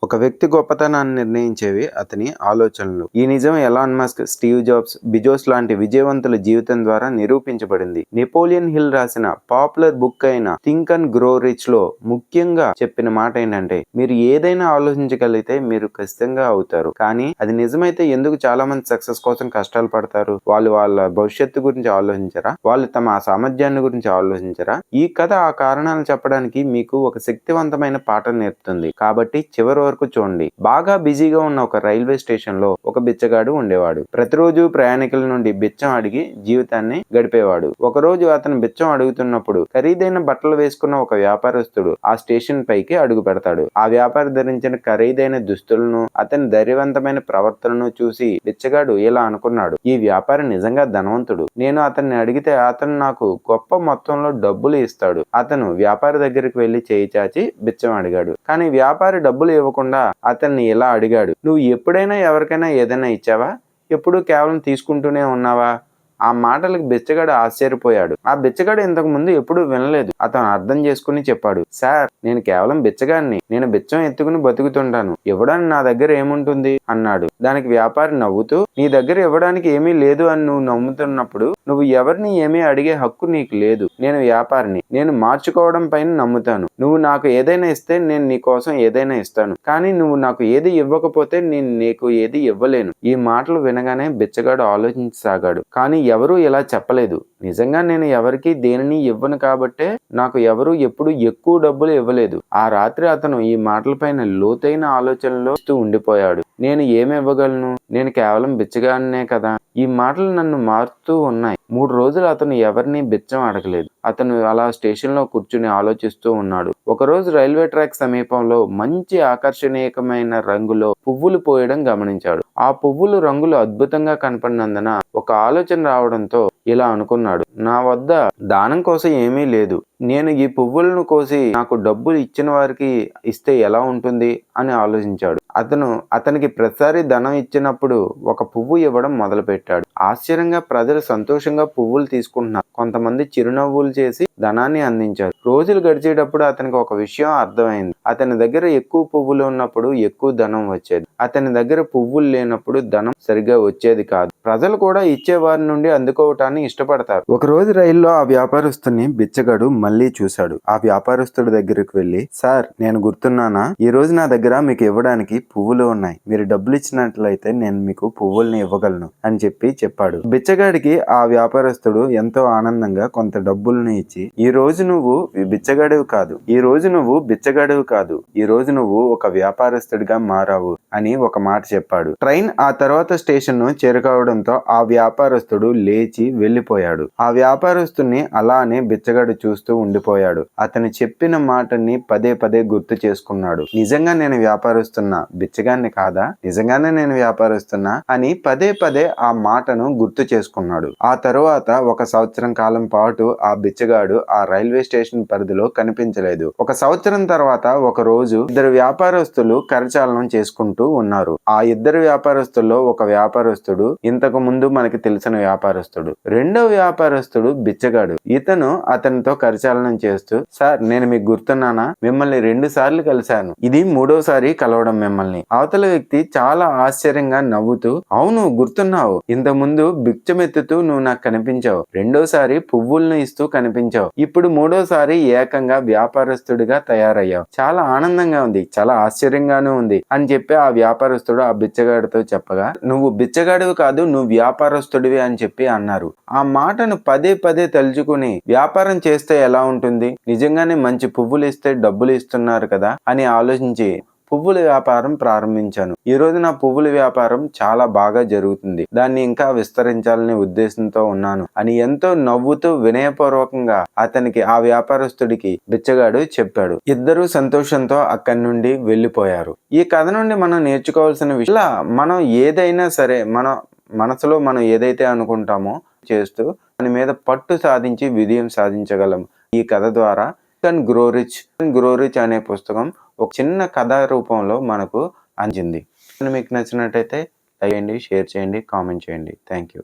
ఒక వ్యక్తి గొప్పతనాన్ని నిర్ణయించేవి అతని ఆలోచనలు. ఈ నిజం Elon Musk, Steve jobs, Bezos లాంటి విజయవంతుల జీవితం ద్వారా నిరూపించబడింది. నెపోలియన్ హిల్ రాసిన పాపులర్ బుక్ అయిన థింక్ అండ్ గ్రో రిచ్ లో ముఖ్యంగా చెప్పిన మాట ఏంటంటే, మీరు ఏదైనా ఆలోచించగలిగితే మీరు ఖచ్చితంగా అవుతారు. కానీ అది నిజమైతే ఎందుకు చాలా మంది సక్సెస్ కోసం కష్టాలు పడతారు? వాళ్ళు వాళ్ళ భవిష్యత్తు గురించి ఆలోచించరా? వాళ్ళు తమ సామర్థ్యాన్ని గురించి ఆలోచించరా? ఈ కథ ఆ కారణాలు చెప్పడానికి మీకు ఒక శక్తివంతమైన పాఠం నేర్పుతుంది. కాబట్టి చివరి వరకు చూడండి. బాగా బిజీగా ఉన్న ఒక రైల్వే స్టేషన్ లో ఒక బిచ్చగాడు ఉండేవాడు. ప్రతిరోజు ప్రయాణికుల నుండి బిచ్చం అడిగి జీవితాన్ని గడిపేవాడు. ఒకరోజు అతను బిచ్చం అడుగుతున్నప్పుడు ఖరీదైన బట్టలు వేసుకున్న ఒక వ్యాపారస్తుడు ఆ స్టేషన్ పైకి అడుగు పెడతాడు. ఆ వ్యాపారి ధరించిన ఖరీదైన దుస్తులను, అతని ధైర్యవంతమైన ప్రవర్తనను చూసి బిచ్చగాడు ఇలా అనుకున్నాడు, ఈ వ్యాపారి నిజంగా ధనవంతుడు. నేను అతన్ని అడిగితే అతను నాకు గొప్ప మొత్తంలో డబ్బులు ఇస్తాడు. అతను వ్యాపారి దగ్గరికి వెళ్లి చేయి చాచి బిచ్చం అడిగాడు. కానీ వ్యాపారి డబ్బులు ఇవ్వకుండా అతన్ని ఇలా అడిగాడు, నువ్వు ఎప్పుడైనా ఎవరికైనా ఏదైనా ఇచ్చావా? ఎప్పుడు కేవలం తీసుకుంటూనే ఉన్నావా? ఆ మాటలకు బిచ్చగాడు ఆశ్చర్యపోయాడు. ఆ బిచ్చగాడు ఇంతకు ముందు ఎప్పుడూ వినలేదు. అతను అర్థం చేసుకుని చెప్పాడు, సార్, నేను కేవలం బిచ్చగాడిని. నేను బిచ్చం ఎత్తుకుని బతుకుతుంటాను. ఇవ్వడానికి నా దగ్గర ఏముంటుంది అన్నాడు. దానికి వ్యాపారి నవ్వుతూ, నీ దగ్గర ఇవ్వడానికి ఏమీ లేదు అని నువ్వు నమ్ముతున్నప్పుడు నువ్వు ఎవరిని ఏమీ అడిగే హక్కు నీకు లేదు. నేను వ్యాపారిని. నేను మార్చుకోవడం పైన నమ్ముతాను. నువ్వు నాకు ఏదైనా ఇస్తే నేను నీ కోసం ఏదైనా ఇస్తాను. కానీ నువ్వు నాకు ఏది ఇవ్వకపోతే నేను నీకు ఏది ఇవ్వలేను. ఈ మాటలు వినగానే బిచ్చగాడు ఆలోచించసాగాడు. కానీ ఎవరూ ఇలా చెప్పలేదు. నిజంగా నేను ఎవరికి దేనిని ఇవ్వను కాబట్టే నాకు ఎవరు ఎప్పుడు ఎక్కువ డబ్బులు ఇవ్వలేదు. ఆ రాత్రి అతను ఈ మాటలపైన లోతైన ఆలోచనలో ఉండిపోయాడు. నేను ఏమి ఇవ్వగలను? నేను కేవలం బిచ్చగానే కదా. ఈ మాటలు నన్ను మారుతూ ఉన్నాయి. 3 రోజులు అతను ఎవరిని బిచ్చం అడగలేదు. అతను అలా స్టేషన్ లో కూర్చుని ఆలోచిస్తూ ఉన్నాడు. ఒకరోజు రైల్వే ట్రాక్ సమీపంలో మంచి ఆకర్షణీయమైన రంగులో పువ్వులు పోయడం గమనించాడు. ఆ పువ్వులు రంగులు అద్భుతంగా కనపడినందున ఒక ఆలోచన రావడంతో ఇలా అనుకున్నాడు, నా వద్ద దానం కోసం ఏమీ లేదు. నేను ఈ పువ్వులను కోసి నాకు డబ్బులు ఇచ్చిన వారికి ఇస్తే ఎలా ఉంటుంది అని ఆలోచించాడు. అతనికి ప్రతిసారి ధనం ఇచ్చినప్పుడు ఒక పువ్వు ఇవ్వడం మొదలుపెట్టాడు. ఆశ్చర్యంగా ప్రజలు సంతోషంగా పువ్వులు తీసుకుంటున్నారు. కొంతమంది చిరునవ్వులు చేసి ధనాన్ని అందించారు. రోజులు గడిచేటప్పుడు అతనికి ఒక విషయం అర్థమైంది. అతని దగ్గర ఎక్కువ పువ్వులు ఉన్నప్పుడు ఎక్కువ ధనం వచ్చేది. అతని దగ్గర పువ్వులు లేనప్పుడు ధనం సరిగ్గా వచ్చేది కాదు. ప్రజలు కూడా ఇచ్చేవారి నుండి అందుకోవటాన్ని ఇష్టపడతారు. ఒక రోజు రైల్లో ఆ వ్యాపారస్తుని బిచ్చగాడు మళ్ళీ చూశాడు. ఆ వ్యాపారస్తుడి దగ్గరకు వెళ్లి, సార్, నేను గుర్తున్నానా? ఈ రోజు నా దగ్గర మీకు ఇవ్వడానికి పువ్వులు ఉన్నాయి. మీరు డబ్బులు ఇచ్చినట్లయితే నేను మీకు పువ్వుల్ని ఇవ్వగలను అని చెప్పాడు. బిచ్చగాడికి ఆ వ్యాపారస్తుడు ఎంతో ఆనందంగా కొంత డబ్బులను ఇచ్చి, ఈ రోజు నువ్వు బిచ్చగాడివి కాదు. ఈ రోజు నువ్వు బిచ్చగాడివి కాదు. ఈ రోజు నువ్వు ఒక వ్యాపారస్తుడిగా మారావు అని ఒక మాట చెప్పాడు. ట్రైన్ ఆ తర్వాత స్టేషన్ ను చేరుకోవడంతో ఆ వ్యాపారస్తుడు లేచి వెళ్లిపోయాడు. ఆ వ్యాపారస్తుని అలానే బిచ్చగాడు చూస్తూ ఉండిపోయాడు. అతను చెప్పిన మాటని పదే పదే గుర్తు చేసుకున్నాడు. నిజంగా నేను వ్యాపారస్తున్నా, బిచ్చగాన్ని కాదా? నిజంగానే నేను వ్యాపారస్తున్నా అని పదే పదే ఆ మాటను గుర్తు చేసుకున్నాడు. ఆ తరువాత 1 సంవత్సరం కాలం పాటు ఆ బిచ్చగాడు ఆ రైల్వే స్టేషన్ పరిధిలో కనిపించలేదు. 1 సంవత్సరం తర్వాత ఒక రోజు 2 వ్యాపారస్తులు కరచాలనం చేసుకుంటూ ఉన్నారు. ఆ 2 వ్యాపారస్తుల్లో ఒక వ్యాపారస్తుడు ఇంతకు ముందు మనకి తెలిసిన వ్యాపారస్తుడు. రెండో వ్యాపారస్తుడు బిచ్చగాడు. ఇతను అతనితో కరచాలనం చేస్తూ, సార్, నేను మీకు గుర్తున్నానా? మిమ్మల్ని 2 సార్లు కలిశాను. ఇది 3వసారి కలవడం మిమ్మల్ని. అవతల వ్యక్తి చాలా ఆశ్చర్యంగా నవ్వుతూ, అవును, గుర్తున్నావు. ఇంతకుముందు బిచ్చమెత్తుతూ నువ్వు నాకు కనిపించావు. రెండోసారి పువ్వులను ఇస్తూ కనిపించావు. ఇప్పుడు 3వసారి ఏకంగా వ్యాపారస్తుడిగా తయారయ్యావు. చాలా ఆనందంగా ఉంది, చాలా ఆశ్చర్యంగానూ ఉంది అని చెప్పి ఆ వ్యాపారస్తుడు ఆ బిచ్చగాడితో చెప్పగా, నువ్వు బిచ్చగాడివి కాదు, నువ్వు వ్యాపారస్తుడివి అని చెప్పి అన్నారు. ఆ మాటను పదే పదే తలుచుకుని వ్యాపారం చేస్తే ఎలా ఉంటుంది? నిజంగానే మంచి పువ్వులు ఇస్తే డబ్బులు ఇస్తున్నారు కదా అని ఆలోచించి పువ్వుల వ్యాపారం ప్రారంభించాను. ఈ రోజు నా పువ్వుల వ్యాపారం చాలా బాగా జరుగుతుంది. దాన్ని ఇంకా విస్తరించాలనే ఉద్దేశంతో ఉన్నాను అని ఎంతో నవ్వుతూ వినయపూర్వకంగా అతనికి, ఆ వ్యాపారస్తుడికి బిచ్చగాడు చెప్పాడు. ఇద్దరూ సంతోషంతో అక్కడి నుండి వెళ్లిపోయారు. ఈ కథ నుండి మనం నేర్చుకోవాల్సిన విషయం, మనం ఏదైనా సరే మన మనసులో మనం ఏదైతే అనుకుంటామో చేస్తూ దాని మీద పట్టు సాధించి విజయం సాధించగలం. ఈ కథ ద్వారా గ్రో రిచ్ అనే పుస్తకం ఒక చిన్న కథా రూపంలో మనకు అందింది. మీకు నచ్చినట్టయితే లైక్ చేయండి, షేర్ చేయండి, కామెంట్ చేయండి. Thank you.